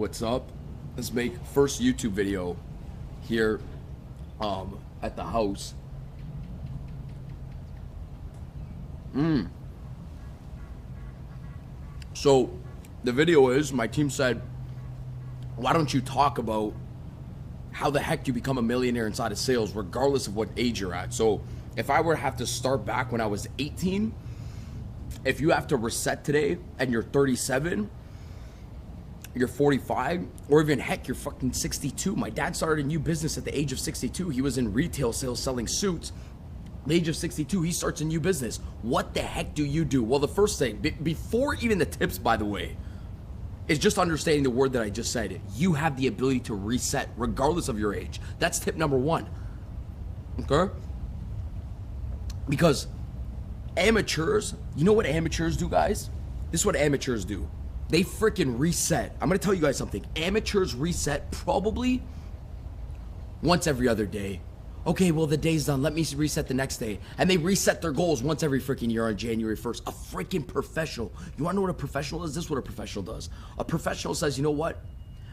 What's up? Let's make first YouTube video here at the house. So the video is my team said, why don't you talk about how the heck you become a millionaire inside of sales regardless of what age you're at. So if I were to have to start back when I was 18, if you have to reset today and you're 37, you're 45, or even heck, you're fucking 62. My dad started a new business at the age of 62. He was in retail sales selling suits. At the age of 62, he starts a new business. What the heck do you do? Well, the first thing, before even the tips, by the way, is just understanding the word that I just said. You have the ability to reset regardless of your age. That's tip number one. Okay? Because amateurs, you know what amateurs do, guys? This is what amateurs do. They freaking reset. I'm gonna tell you guys something. Amateurs reset probably once every other day. Okay, well, the day's done. Let me reset the next day. And they reset their goals once every freaking year on January 1st. A freaking professional. You wanna know what a professional is? This is what a professional does. A professional says, you know what?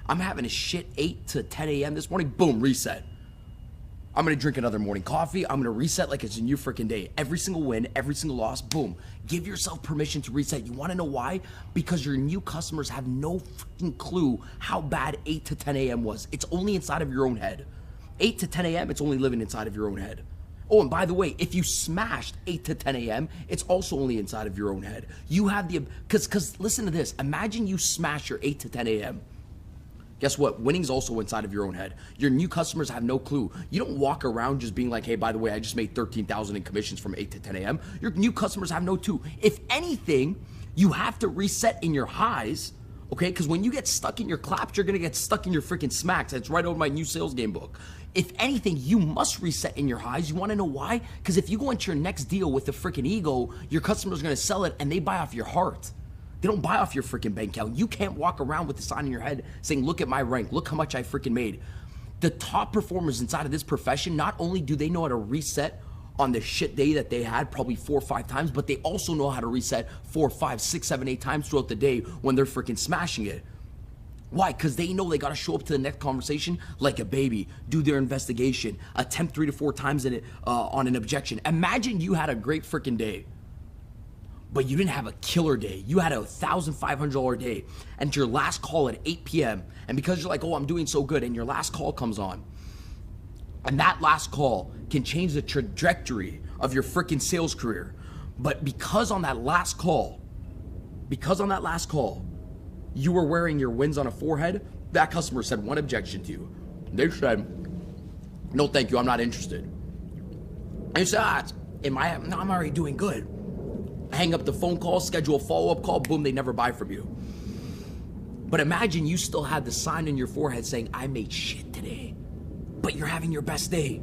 I'm having a shit 8 to 10 a.m. this morning. Boom, reset. I'm gonna drink another morning coffee. I'm gonna reset like it's a new freaking day. Every single win, every single loss, boom. Give yourself permission to reset. You wanna know why? Because your new customers have no freaking clue how bad 8 to 10 a.m. was. It's only inside of your own head. 8 to 10 a.m., it's only living inside of your own head. Oh, and by the way, if you smashed 8 to 10 a.m., it's also only inside of your own head. You have the, because listen to this. Imagine you smash your 8 to 10 a.m. Guess what? Winning's also inside of your own head. Your new customers have no clue. You don't walk around just being like, hey, by the way, I just made 13,000 in commissions from 8 to 10 a.m. Your new customers have no clue. If anything, you have to reset in your highs, okay? Because when you get stuck in your claps, you're gonna get stuck in your freaking smacks. That's right over my new sales game book. If anything, you must reset in your highs. You wanna know why? Because if you go into your next deal with the freaking ego, your customer's gonna sell it and they buy off your heart. They don't buy off your freaking bank account. You can't walk around with the sign in your head saying, look at my rank, look how much I freaking made. The top performers inside of this profession, not only do they know how to reset on the shit day that they had probably 4 or 5 times, but they also know how to reset 4, 5, 6, 7, 8 times throughout the day when they're freaking smashing it. Why? Because they know they got to show up to the next conversation like a baby, do their investigation, attempt 3 to 4 times in it, on an objection. Imagine you had a great freaking day, but you didn't have a killer day. You had a $1,500 day and your last call at 8 p.m. And because you're like, oh, I'm doing so good, and your last call comes on, and that last call can change the trajectory of your freaking sales career. But because on that last call, you were wearing your wins on a forehead, that customer said one objection to you. They said, no, thank you, I'm not interested. And you said, I'm already doing good. Hang up the phone call, schedule a follow-up call, boom, they never buy from you. But imagine you still had the sign in your forehead saying, I made shit today, but you're having your best day.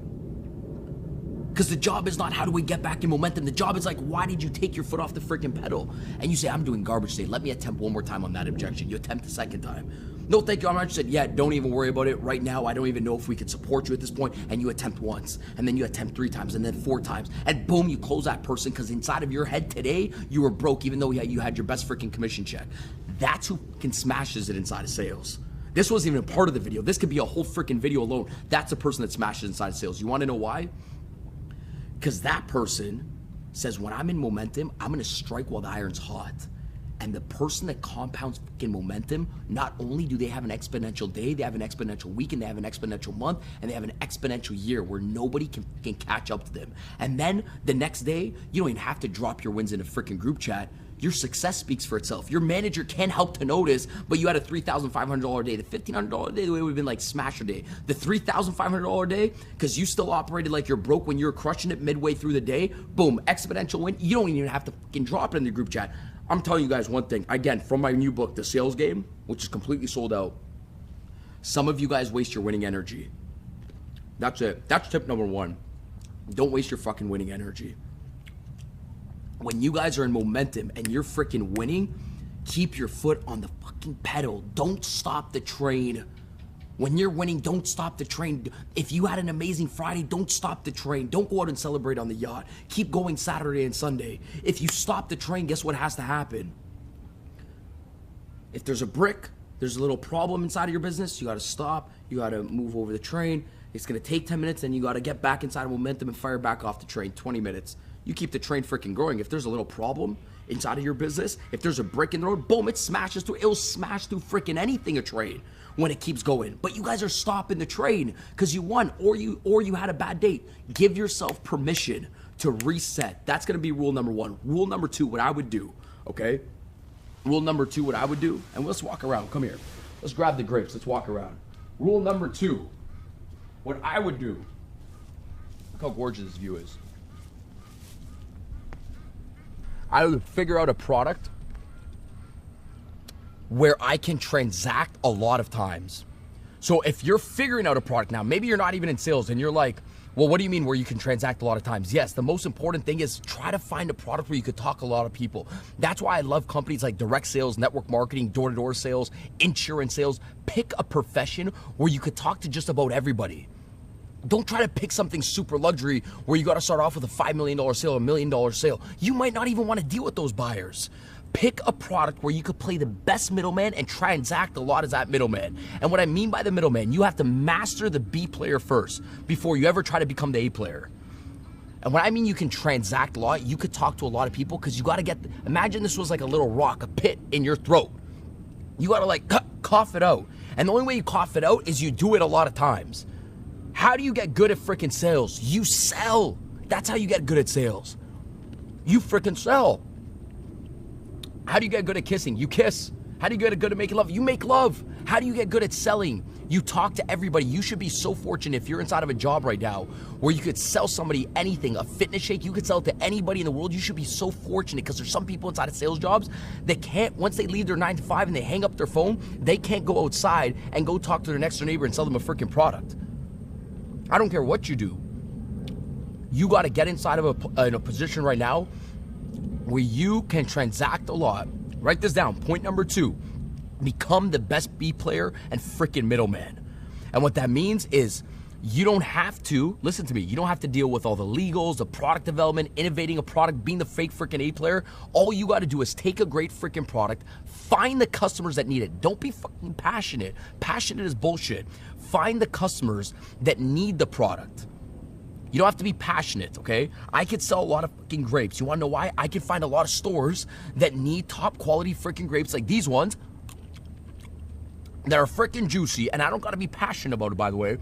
Because the job is not how do we get back in momentum. The job is like, why did you take your foot off the freaking pedal? And you say, I'm doing garbage today. Let me attempt one more time on that objection. You attempt the second time. No, thank you, I'm not interested. Yeah, don't even worry about it right now. I don't even know if we can support you at this point. And you attempt once, and then you attempt 3 times, and then 4 times. And boom, you close that person because inside of your head today, you were broke even though you had your best freaking commission check. That's who can smashes it inside of sales. This wasn't even a part of the video. This could be a whole freaking video alone. That's a person that smashes inside of sales. You want to know why? Because that person says, when I'm in momentum, I'm going to strike while the iron's hot. And the person that compounds fucking momentum, not only do they have an exponential day, they have an exponential week, and they have an exponential month, and they have an exponential year where nobody can catch up to them. And then the next day, you don't even have to drop your wins in a freaking group chat. Your success speaks for itself. Your manager can't help to notice, but you had a $3,500 day. The $1,500 day, the way we've been like smasher day. The $3,500 day, because you still operated like you're broke when you were crushing it midway through the day. Boom, exponential win. You don't even have to fucking drop it in the group chat. I'm telling you guys one thing. Again, from my new book, The Sales Game, which is completely sold out. Some of you guys waste your winning energy. That's it. That's tip number 1. Don't waste your fucking winning energy. When you guys are in momentum and you're freaking winning, keep your foot on the fucking pedal. Don't stop the train. When you're winning, don't stop the train. If you had an amazing Friday, don't stop the train. Don't go out and celebrate on the yacht. Keep going Saturday and Sunday. If you stop the train, guess what has to happen? If there's a brick There's a little problem inside of your business. You got to stop. You got to move over the train. It's going to take 10 minutes, and you got to get back inside of momentum and fire back off the train. 20 minutes. You keep the train freaking going. If there's a little problem inside of your business, if there's a brick in the road, boom, it smashes through. It'll smash through freaking anything, a train, when it keeps going. But you guys are stopping the train because you won, or you had a bad date. Give yourself permission to reset. That's going to be rule number 1. Rule number 2, what I would do, okay? Rule number 2, what I would do, and let's walk around. Come here. Let's grab the grapes. Let's walk around. Rule number 2, what I would do. Look how gorgeous this view is. I would figure out a product where I can transact a lot of times. So if you're figuring out a product now, maybe you're not even in sales and you're like, well, what do you mean where you can transact a lot of times? Yes, the most important thing is try to find a product where you could talk to a lot of people. That's why I love companies like direct sales, network marketing, door-to-door sales, insurance sales. Pick a profession where you could talk to just about everybody. Don't try to pick something super luxury where you got to start off with a $5 million sale, $1 million sale. You might not even want to deal with those buyers. Pick a product where you could play the best middleman and transact a lot as that middleman. And what I mean by the middleman, you have to master the B player first before you ever try to become the A player. And when I mean you can transact a lot, you could talk to a lot of people because you got to imagine this was like a little rock, a pit in your throat. You got to like cough it out. And the only way you cough it out is you do it a lot of times. How do you get good at freaking sales? You sell. That's how you get good at sales. You freaking sell. How do you get good at kissing? You kiss. How do you get good at making love? You make love. How do you get good at selling? You talk to everybody. You should be so fortunate if you're inside of a job right now where you could sell somebody anything, a fitness shake, you could sell it to anybody in the world. You should be so fortunate because there's some people inside of sales jobs that can't, once they leave their 9 to 5 and they hang up their phone, they can't go outside and go talk to their next door neighbor and sell them a freaking product. I don't care what you do. You got to get inside of a position right now where you can transact a lot. Write this down. Point number 2, become the best B player and freaking middleman. And what that means is you don't have to, listen to me, you don't have to deal with all the legals, the product development, innovating a product, being the fake freaking A player. All you got to do is take a great freaking product, find the customers that need it. Don't be fucking passionate. Passionate is bullshit. Find the customers that need the product. You don't have to be passionate, okay? I could sell a lot of fucking grapes. You wanna know why? I can find a lot of stores that need top quality freaking grapes like these ones that are freaking juicy, and I don't gotta be passionate about it, by the way.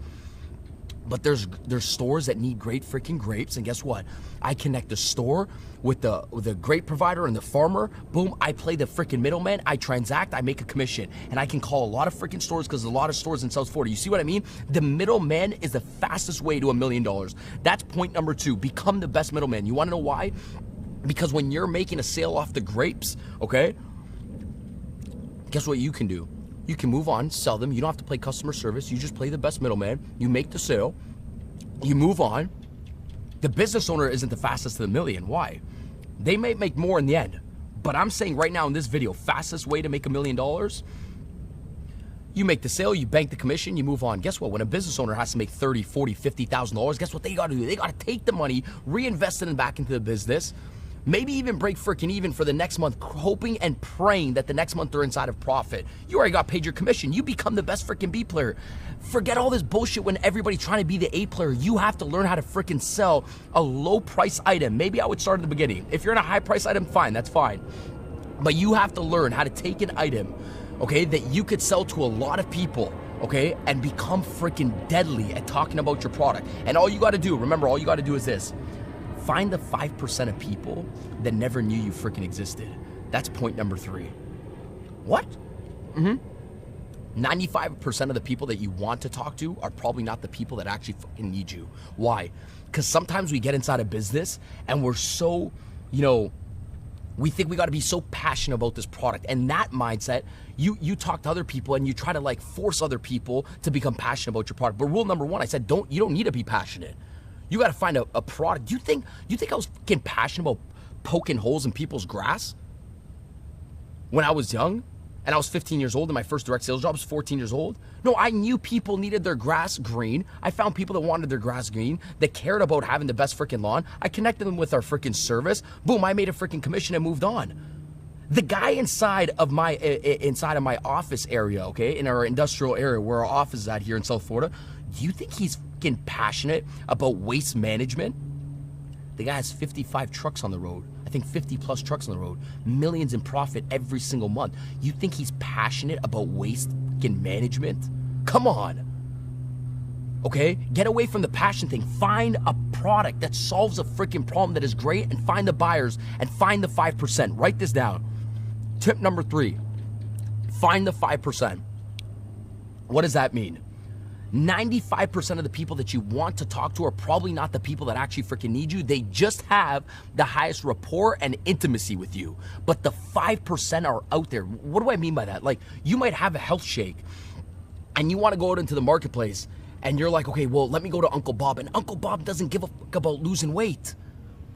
But there's stores that need great freaking grapes, and guess what? I connect the store with the grape provider and the farmer. Boom, I play the freaking middleman. I transact, I make a commission, and I can call a lot of freaking stores because there's a lot of stores in South Florida. You see what I mean? The middleman is the fastest way to $1 million. That's point number 2. Become the best middleman. You want to know why? Because when you're making a sale off the grapes, okay? Guess what you can do? You can move on, sell them. You don't have to play customer service. You just play the best middleman. You make the sale. You move on. The business owner isn't the fastest to the million. Why? They may make more in the end. But I'm saying right now in this video, fastest way to make $1 million, you make the sale, you bank the commission, you move on. Guess what? When a business owner has to make $30,000, $40,000, $50,000, guess what they got to do? They got to take the money, reinvest it back into the business, maybe even break freaking even for the next month, hoping and praying that the next month they're inside of profit. You already got paid your commission. You become the best freaking B player. Forget all this bullshit when everybody's trying to be the A player. You have to learn how to freaking sell a low price item. Maybe I would start at the beginning. If you're in a high price item, fine, that's fine. But you have to learn how to take an item, okay, that you could sell to a lot of people, okay, and become freaking deadly at talking about your product. And all you got to do, remember, all you got to do is this. Find the 5% of people that never knew you freaking existed. That's point number 3. What? 95% of the people that you want to talk to are probably not the people that actually fucking need you. Why? Because sometimes we get inside a business and we're so, we think we got to be so passionate about this product. And that mindset, you talk to other people and you try to like force other people to become passionate about your product. But rule number 1, I said, you don't need to be passionate. You got to find a product. You think I was fucking passionate about poking holes in people's grass when I was young? And I was 15 years old and my first direct sales job was 14 years old? No, I knew people needed their grass green. I found people that wanted their grass green, that cared about having the best freaking lawn. I connected them with our freaking service. Boom, I made a freaking commission and moved on. The guy inside of my office area, okay, in our industrial area where our office is at here in South Florida, do you think he's fucking passionate about waste management? The guy has 55 trucks on the road. I think 50 plus trucks on the road. Millions in profit every single month. You think he's passionate about waste fucking management? Come on. Okay? Get away from the passion thing. Find a product that solves a freaking problem that is great and find the buyers and find the 5%. Write this down. Tip number 3. Find the 5%. What does that mean? 95% of the people that you want to talk to are probably not the people that actually freaking need you. They just have the highest rapport and intimacy with you. But the 5% are out there. What do I mean by that? Like, you might have a health shake and you want to go out into the marketplace and you're like, okay, well, let me go to Uncle Bob. And Uncle Bob doesn't give a fuck about losing weight.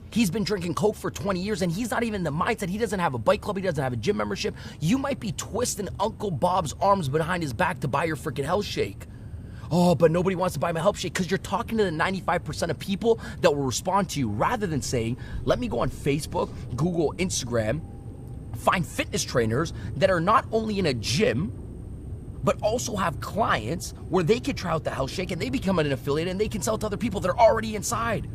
He's been drinking Coke for 20 years and he's not even in the mindset. He doesn't have a bike club. He doesn't have a gym membership. You might be twisting Uncle Bob's arms behind his back to buy your freaking health shake. Oh, but nobody wants to buy my health shake because you're talking to the 95% of people that will respond to you rather than saying, let me go on Facebook, Google, Instagram, find fitness trainers that are not only in a gym, but also have clients where they can try out the health shake and they become an affiliate and they can sell it to other people that are already inside.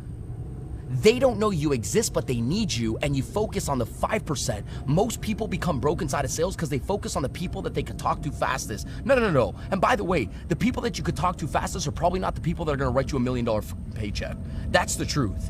They don't know you exist, but they need you, and you focus on the 5%. Most people become broke inside of sales because they focus on the people that they could talk to fastest. No. And by the way, the people that you could talk to fastest are probably not the people that are going to write you $1 million paycheck. That's the truth.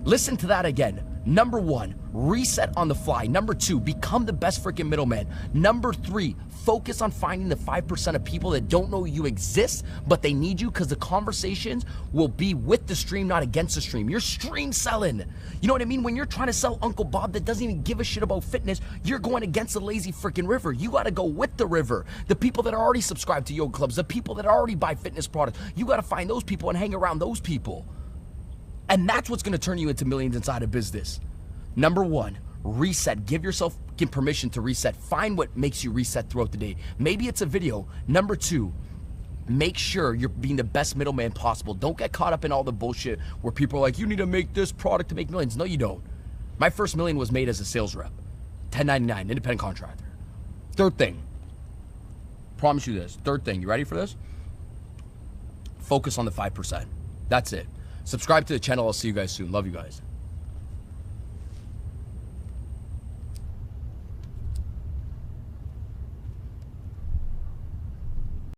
Listen to that again. Number 1, reset on the fly. Number 2, become the best freaking middleman. Number 3, focus on finding the 5% of people that don't know you exist, but they need you because the conversations will be with the stream, not against the stream. You're stream selling. You know what I mean? When you're trying to sell Uncle Bob that doesn't even give a shit about fitness, you're going against the lazy freaking river. You got to go with the river. The people that are already subscribed to yoga clubs, the people that already buy fitness products, you got to find those people and hang around those people. And that's what's going to turn you into millions inside of business. Number 1, reset. Give yourself permission to reset. Find what makes you reset throughout the day. Maybe it's a video. Number 2, make sure you're being the best middleman possible. Don't get caught up in all the bullshit where people are like, you need to make this product to make millions. No, you don't. My first million was made as a sales rep. 1099, independent contractor. Third thing. Promise you this. Third thing. You ready for this? Focus on the 5%. That's it. Subscribe to the channel. I'll see you guys soon. Love you guys.